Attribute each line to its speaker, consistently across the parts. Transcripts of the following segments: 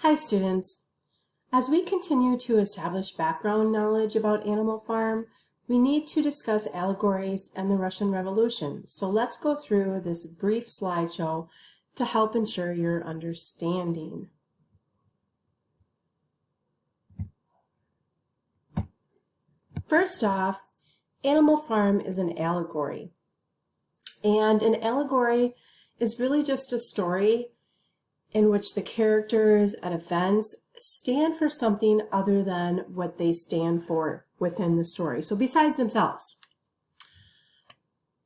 Speaker 1: Hi students. As we continue to establish background knowledge about Animal Farm, we need to discuss allegories and the Russian Revolution. So let's go through this brief slideshow to help ensure your understanding. First off, Animal Farm is an allegory. And an allegory is really just a story in which the characters and events stand for something other than what they stand for within the story. So besides themselves.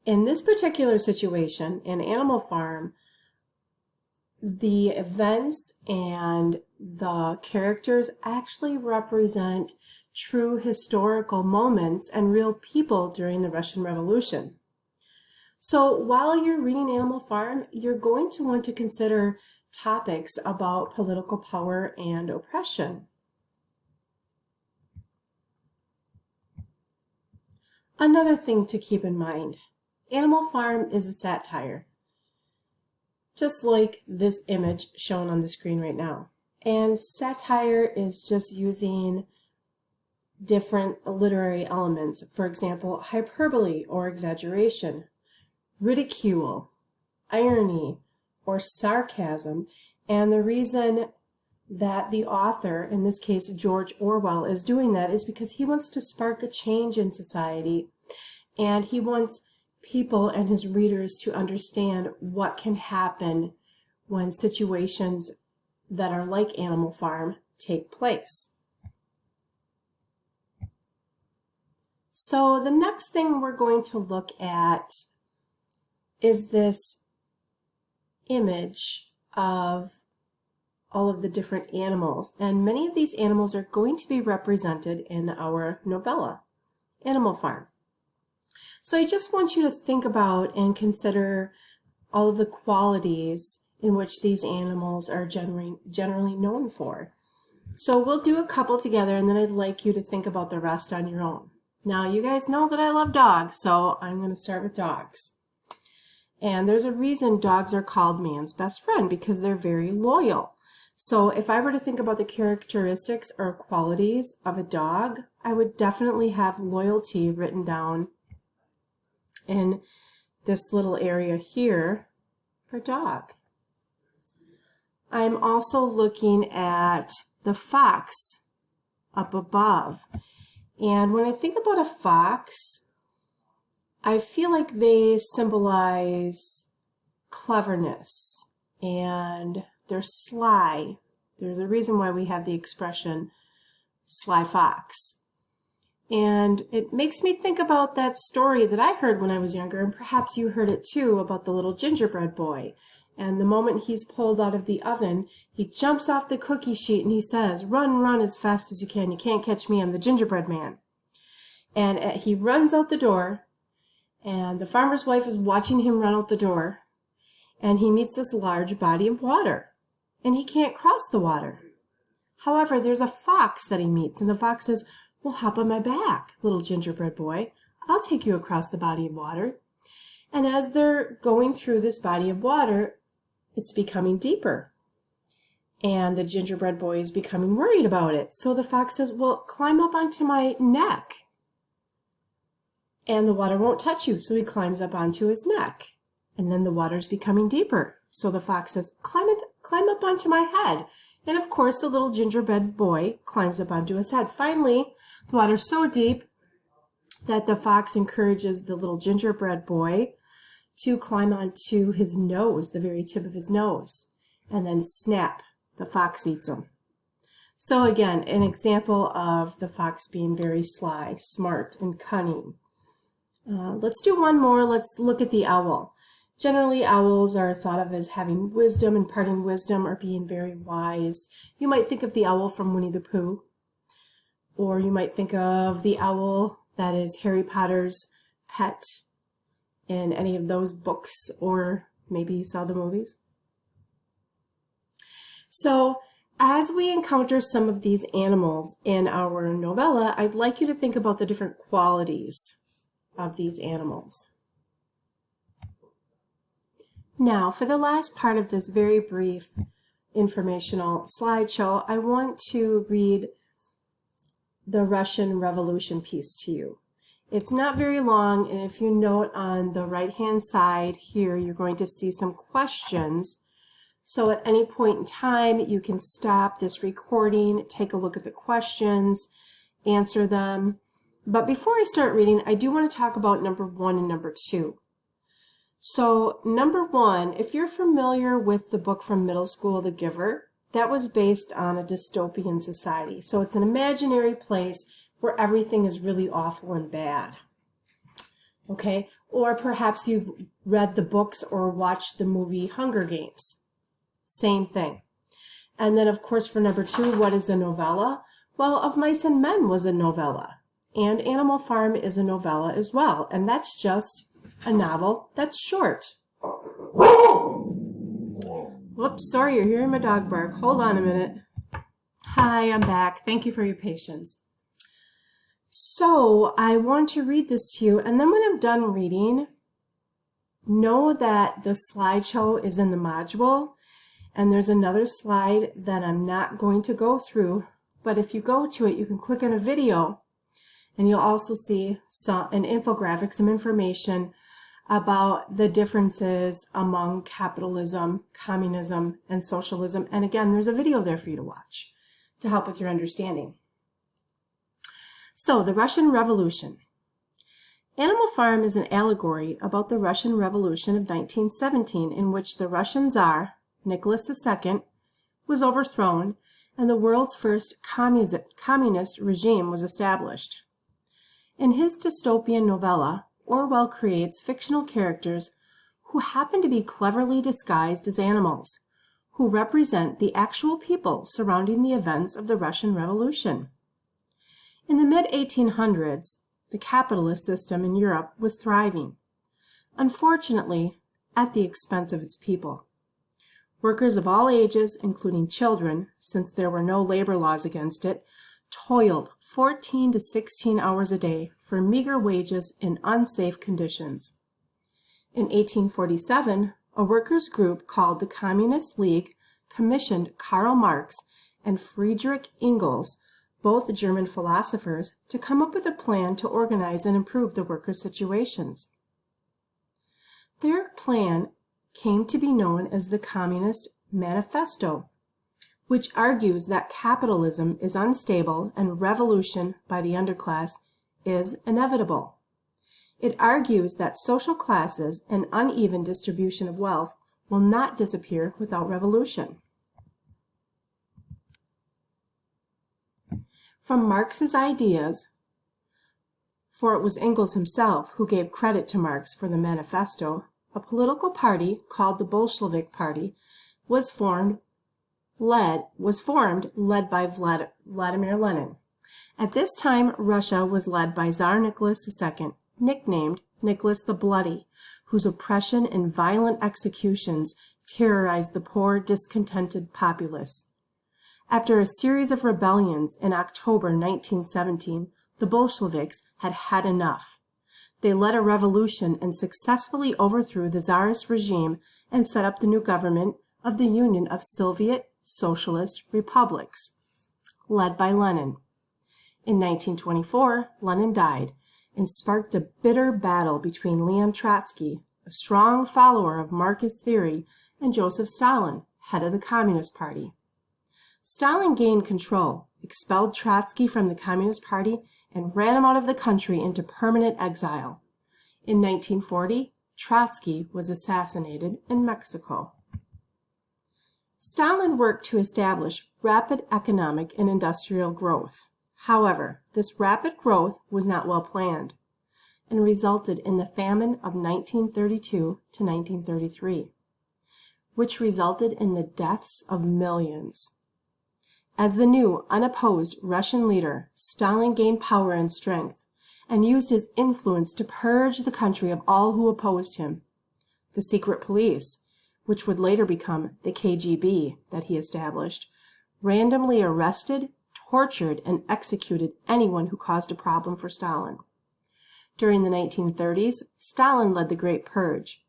Speaker 1: In this particular situation, in Animal Farm, the events and the characters actually represent true historical moments and real people during the Russian Revolution. So while you're reading Animal Farm, you're going to want to consider topics about political power and oppression. Another thing to keep in mind, Animal Farm is a satire, just like this image shown on the screen right now. And satire is just using different literary elements, for example, hyperbole or exaggeration, ridicule, irony, or sarcasm. And the reason that the author, in this case George Orwell, is doing that is because he wants to spark a change in society, and he wants people and his readers to understand what can happen when situations that are like Animal Farm take place. So the next thing we're going to look at is this image of all of the different animals, and many of these animals are going to be represented in our novella, Animal Farm. So I just want you to think about and consider all of the qualities in which these animals are generally known for. So we'll do a couple together, and then I'd like you to think about the rest on your own. Now you guys know that I love dogs, so I'm going to start with dogs. And there's a reason dogs are called man's best friend, because they're very loyal. So if I were to think about the characteristics or qualities of a dog, I would definitely have loyalty written down in this little area here for dog. I'm also looking at the fox up above. And when I think about a fox, I feel like they symbolize cleverness, and they're sly. There's a reason why we have the expression sly fox. And it makes me think about that story that I heard when I was younger, and perhaps you heard it too, about the little gingerbread boy. And the moment he's pulled out of the oven, he jumps off the cookie sheet and he says, "Run, run as fast as you can. You can't catch me. I'm the gingerbread man." And he runs out the door, and the farmer's wife is watching him run out the door, and he meets this large body of water, and he can't cross the water. However, there's a fox that he meets, and the fox says, "Well, hop on my back, little gingerbread boy. I'll take you across the body of water." And as they're going through this body of water, it's becoming deeper, and the gingerbread boy is becoming worried about it. So the fox says, "Well, climb up onto my neck, and the water won't touch you." So he climbs up onto his neck, and then the water's becoming deeper. So the fox says, climb up onto my head." And of course, the little gingerbread boy climbs up onto his head. Finally, the water's so deep that the fox encourages the little gingerbread boy to climb onto his nose, the very tip of his nose, and then snap, the fox eats him. So again, an example of the fox being very sly, smart, and cunning. Let's do one more. Let's look at the owl. Generally, owls are thought of as having wisdom, imparting wisdom, or being very wise. You might think of the owl from Winnie the Pooh, or you might think of the owl that is Harry Potter's pet in any of those books, or maybe you saw the movies. So as we encounter some of these animals in our novella, I'd like you to think about the different qualities of these animals. Now, for the last part of this very brief informational slideshow, I want to read the Russian Revolution piece to you. It's not very long, and if you note on the right-hand side here, you're going to see some questions. So at any point in time, you can stop this recording, take a look at the questions, answer them. But before I start reading, I do want to talk about number 1 and number 2. So number 1, if you're familiar with the book from middle school, The Giver, that was based on a dystopian society. So it's an imaginary place where everything is really awful and bad. Okay? Or perhaps you've read the books or watched the movie Hunger Games. Same thing. And then, of course, for number 2, what is a novella? Well, Of Mice and Men was a novella. And Animal Farm is a novella as well. And that's just a novel that's short. Whoops, sorry, you're hearing my dog bark. Hold on a minute. Hi, I'm back. Thank you for your patience. So I want to read this to you, and then when I'm done reading, know that the slideshow is in the module, and there's another slide that I'm not going to go through, but if you go to it, you can click on a video, and you'll also see an infographic, some information about the differences among capitalism, communism, and socialism. And again, there's a video there for you to watch to help with your understanding. So, the Russian Revolution. Animal Farm is an allegory about the Russian Revolution of 1917, in which the Russian Tsar, Nicholas II, was overthrown and the world's first communist regime was established. In his dystopian novella, Orwell creates fictional characters who happen to be cleverly disguised as animals, who represent the actual people surrounding the events of the Russian Revolution. In the mid-1800s, the capitalist system in Europe was thriving, unfortunately, at the expense of its people. Workers of all ages, including children, since there were no labor laws against it, toiled 14 to 16 hours a day for meager wages in unsafe conditions. In 1847, a workers' group called the Communist League commissioned Karl Marx and Friedrich Engels, both German philosophers, to come up with a plan to organize and improve the workers' situations. Their plan came to be known as the Communist Manifesto, which argues that capitalism is unstable and revolution by the underclass is inevitable. It argues that social classes and uneven distribution of wealth will not disappear without revolution. From Marx's ideas, for it was Engels himself who gave credit to Marx for the manifesto, a political party called the Bolshevik Party was formed led by Vladimir Lenin. At this time, Russia was led by Tsar Nicholas II, nicknamed Nicholas the Bloody, whose oppression and violent executions terrorized the poor, discontented populace. After a series of rebellions in October 1917, the Bolsheviks had had enough. They led a revolution and successfully overthrew the Tsarist regime and set up the new government of the Union of Soviet Socialist Republics, led by Lenin. In 1924, Lenin died and sparked a bitter battle between Leon Trotsky, a strong follower of Marxist theory, and Joseph Stalin, head of the Communist Party. Stalin gained control, expelled Trotsky from the Communist Party, and ran him out of the country into permanent exile. In 1940, Trotsky was assassinated in Mexico. Stalin worked to establish rapid economic and industrial growth. However, this rapid growth was not well planned and resulted in the famine of 1932 to 1933, which resulted in the deaths of millions. As the new, unopposed Russian leader, Stalin gained power and strength and used his influence to purge the country of all who opposed him. The secret police, which would later become the KGB that he established, randomly arrested, tortured, and executed anyone who caused a problem for Stalin. During the 1930s, Stalin led the Great Purge,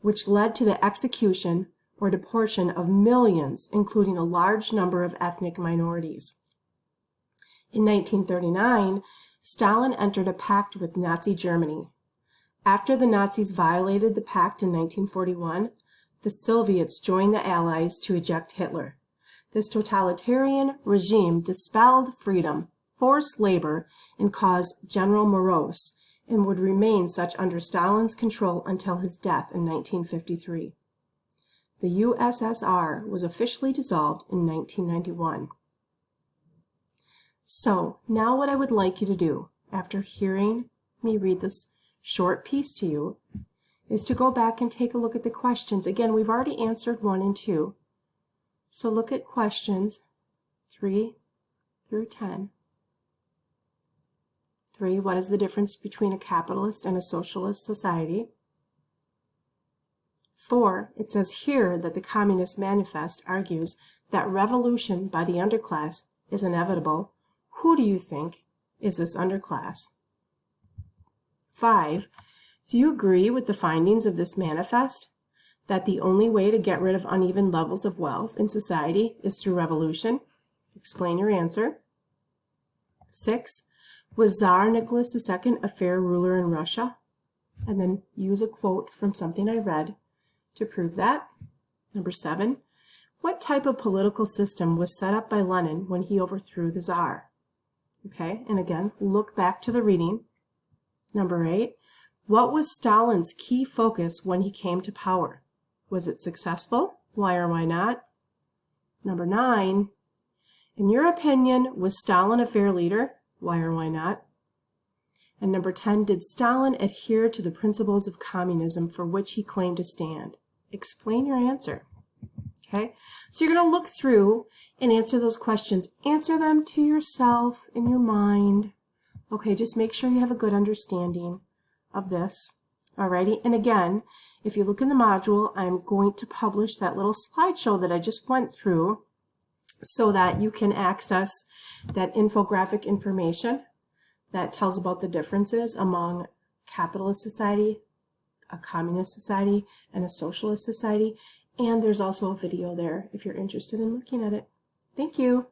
Speaker 1: which led to the execution or deportation of millions, including a large number of ethnic minorities. In 1939, Stalin entered a pact with Nazi Germany. After the Nazis violated the pact in 1941, the Soviets joined the Allies to eject Hitler. This totalitarian regime dispelled freedom, forced labor, and caused general morose, and would remain such under Stalin's control until his death in 1953. The USSR was officially dissolved in 1991. So, now what I would like you to do, after hearing me read this short piece to you, is to go back and take a look at the questions. Again, we've already answered 1 and 2. So look at questions 3 through 10. 3, what is the difference between a capitalist and a socialist society? 4, it says here that the Communist Manifest argues that revolution by the underclass is inevitable. Who do you think is this underclass? 5, do you agree with the findings of this manifest, that the only way to get rid of uneven levels of wealth in society is through revolution? Explain your answer. 6, was Tsar Nicholas II a fair ruler in Russia? And then use a quote from something I read to prove that. Number 7, what type of political system was set up by Lenin when he overthrew the Tsar? Okay, and again, look back to the reading. Number 8, what was Stalin's key focus when he came to power? Was it successful? Why or why not? Number 9, in your opinion, was Stalin a fair leader? Why or why not? And number 10, did Stalin adhere to the principles of communism for which he claimed to stand? Explain your answer. Okay, so you're going to look through and answer those questions. Answer them to yourself in your mind. Okay, just make sure you have a good understanding of this. Alrighty, and again, if you look in the module, I'm going to publish that little slideshow that I just went through so that you can access that infographic information that tells about the differences among capitalist society, a communist society, and a socialist society. And there's also a video there if you're interested in looking at it. Thank you.